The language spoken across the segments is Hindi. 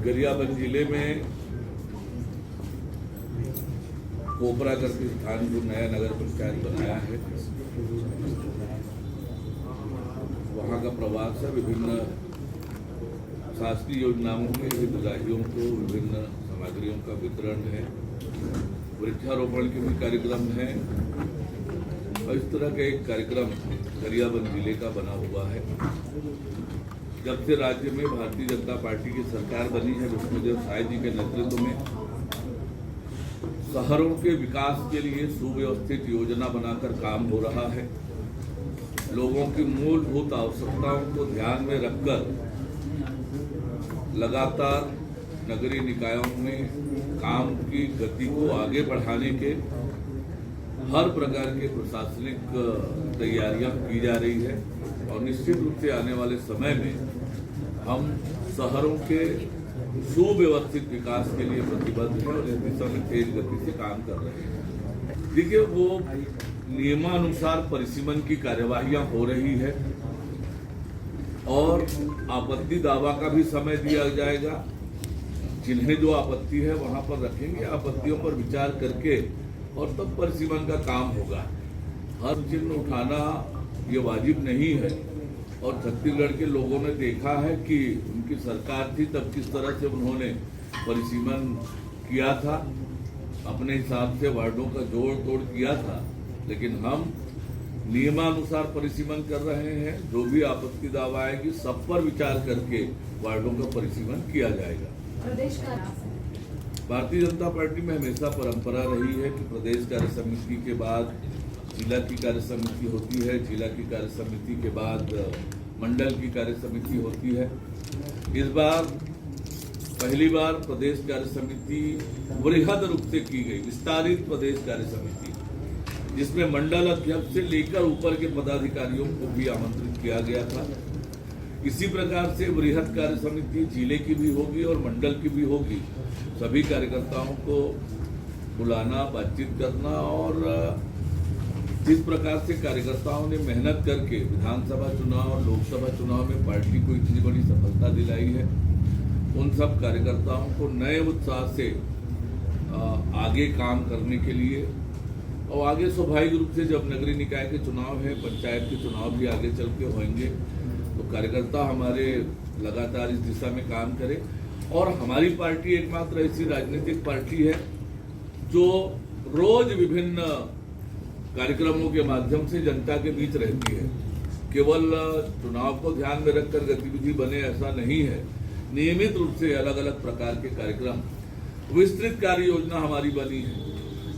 गरियाबंद जिले में कोपरा करके स्थान जो नया नगर पंचायत बनाया है, वहाँ का प्रवास है। विभिन्न शासकीय योजनाओं के हितग्राहियों को विभिन्न सामग्रियों का वितरण है, वृक्षारोपण के भी कार्यक्रम है और इस तरह का एक कार्यक्रम गरियाबंद जिले का बना हुआ है। जब से राज्य में भारतीय जनता पार्टी की सरकार बनी है, विष्णुदेव साय जी के नेतृत्व में शहरों के विकास के लिए सुव्यवस्थित योजना बनाकर काम हो रहा है। लोगों की मूलभूत आवश्यकताओं को ध्यान में रखकर लगातार नगरीय निकायों में काम की गति को आगे बढ़ाने के हर प्रकार के प्रशासनिक तैयारियां की जा रही है और निश्चित रूप से आने वाले समय में हम शहरों के सुव्यवस्थित विकास के लिए प्रतिबद्ध हैं और इस दिशा में तेज गति से काम कर रहे हैं। देखिए, वो नियमानुसार परिसीमन की कार्यवाहियां हो रही है और आपत्ति दावा का भी समय दिया जाएगा। जिन्हें जो आपत्ति है वहां पर रखेंगे, आपत्तियों पर विचार करके और तब परिसीमन का काम होगा। हर चिन्ह उठाना ये वाजिब नहीं है और छत्तीसगढ़ के लोगों ने देखा है कि उनकी सरकार थी तब किस तरह से उन्होंने परिसीमन किया था, अपने हिसाब से वार्डों का जोड़ तोड़ किया था। लेकिन हम नियमानुसार परिसीमन कर रहे हैं। जो भी आपत्ति दावा आएगी सब पर विचार करके वार्डों का परिसीमन किया जाएगा। प्रदेश का भारतीय जनता पार्टी में हमेशा परंपरा रही है कि प्रदेश कार्य समिति के बाद जिला की कार्य समिति होती है, जिला की कार्य समिति के बाद मंडल की कार्य समिति होती है। इस बार पहली बार प्रदेश कार्य समिति वृहद रूप से की गई, विस्तारित प्रदेश कार्य समिति, जिसमें मंडल अध्यक्ष से लेकर ऊपर के पदाधिकारियों को भी आमंत्रित किया गया था। इसी प्रकार से वृहद कार्य समिति जिले की भी होगी और मंडल की भी होगी। सभी कार्यकर्ताओं को बुलाना, बातचीत करना और जिस प्रकार से कार्यकर्ताओं ने मेहनत करके विधानसभा चुनाव और लोकसभा चुनाव में पार्टी को इतनी बड़ी सफलता दिलाई है, उन सब कार्यकर्ताओं को नए उत्साह से आगे काम करने के लिए और आगे स्वाभाविक रूप से जब नगरीय निकाय के चुनाव है, पंचायत के चुनाव भी आगे चल के होंगे, तो कार्यकर्ता हमारे लगातार इस दिशा में काम करें। और हमारी पार्टी एकमात्र ऐसी राजनीतिक पार्टी है जो रोज विभिन्न कार्यक्रमों के माध्यम से जनता के बीच रहती है। केवल चुनाव को ध्यान में रखकर गतिविधि बने ऐसा नहीं है। नियमित रूप से अलग अलग प्रकार के कार्यक्रम, विस्तृत कार्य योजना हमारी बनी है।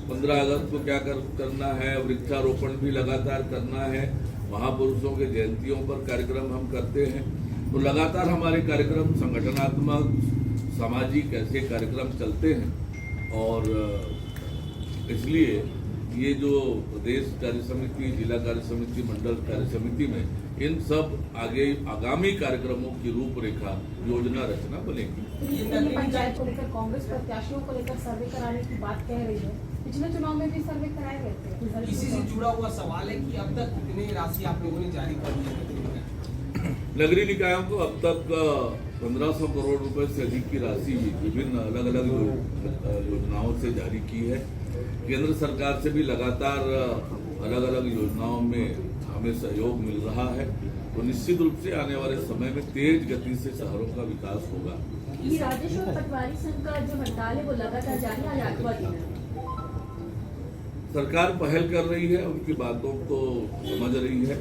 15 अगस्त को क्या करना है, वृक्षारोपण भी लगातार करना है, महापुरुषों के जयंतियों पर कार्यक्रम हम करते हैं। तो लगातार हमारे कार्यक्रम संगठनात्मक, सामाजिक ऐसे कार्यक्रम चलते हैं और इसलिए ये जो प्रदेश कार्य समिति, जिला कार्य समिति, मंडल कार्य समिति में इन सब आगामी कार्यक्रमों की रूपरेखा, योजना रचना बनेगी। पंचायत को लेकर कांग्रेस प्रत्याशियों को लेकर सर्वे कराने की बात कह रही है। पिछले चुनाव में भी सर्वे कराए गए थे। इसी से जुड़ा हुआ सवाल है कि अब तक कितनी राशि आप लोगों ने जारी कर दी है? नगरीय निकायों को अब तक 1500 करोड़ रुपए से अधिक की राशि विभिन्न अलग अलग योजनाओं से जारी की है। केंद्र सरकार से भी लगातार अलग अलग योजनाओं में हमें सहयोग मिल रहा है। तो निश्चित रूप से आने वाले समय में तेज गति से शहरों का विकास होगा। राजेश्वर पटवारी संघ का जो हड़ताल है वो लगातार जारी है, आज 8वां दिन है। सरकार पहल कर रही है, उनकी बातों को समझ रही है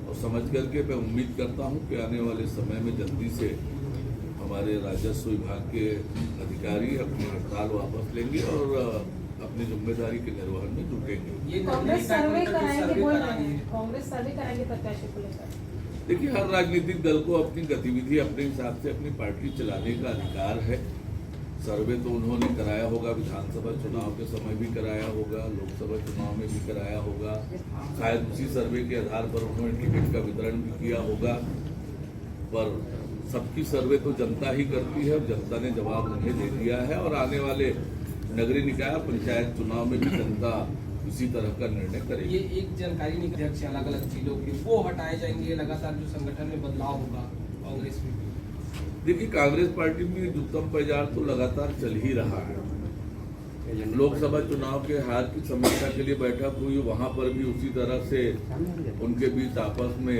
और समझ करके मैं उम्मीद करता हूं कि आने वाले समय में जल्दी से हमारे राजस्व विभाग के अधिकारी अपनी हड़ताल वापस लेंगे और अपनी जिम्मेदारी के निर्वहन में जुटेंगे। कांग्रेस सर्वे कराएंगे बोल रहे हैं, कांग्रेस सर्वे कराएंगे प्रत्याशी को लेकर। देखिए, हर राजनीतिक दल को अपनी गतिविधि अपने हिसाब से अपनी पार्टी चलाने का अधिकार है। सर्वे तो उन्होंने कराया होगा, विधानसभा चुनाव के समय भी कराया होगा, लोकसभा चुनाव में भी कराया होगा, शायद उसी सर्वे के आधार पर उन्होंने टिकट का वितरण भी किया होगा। पर सबकी सर्वे तो जनता ही करती है, जनता ने जवाब उन्हें दे दिया है और आने वाले नगरीय निकाय पंचायत चुनाव में भी जनता इसी तरह का निर्णय करेगी। ये एक जानकारी नहीं, अध्यक्ष अलग अलग जिलों के वो हटाए जाएंगे, लगातार जो संगठन में बदलाव होगा कांग्रेस में। देखिए, कांग्रेस पार्टी में जुत्तम पैजार तो लगातार चल ही रहा है। लोकसभा चुनाव के हार की समीक्षा के लिए बैठक हुई, वहां पर भी उसी तरह से उनके बीच आपस में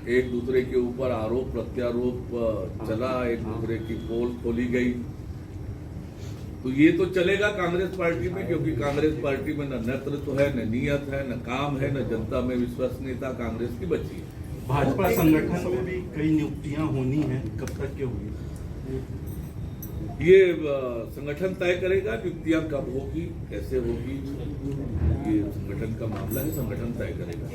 एक दूसरे के ऊपर आरोप प्रत्यारोप चला, एक दूसरे की पोल खोली गई। तो ये तो चलेगा कांग्रेस पार्टी में, क्योंकि कांग्रेस पार्टी में न नेतृत्व है, न नियत है, न काम है, न जनता में विश्वसनीयता कांग्रेस की बची है। भाजपा संगठन में भी कई नियुक्तियां होनी हैं, कब तक के होगी? ये संगठन तय करेगा नियुक्तियां कब होगी, कैसे होगी, ये संगठन का मामला है, संगठन तय करेगा।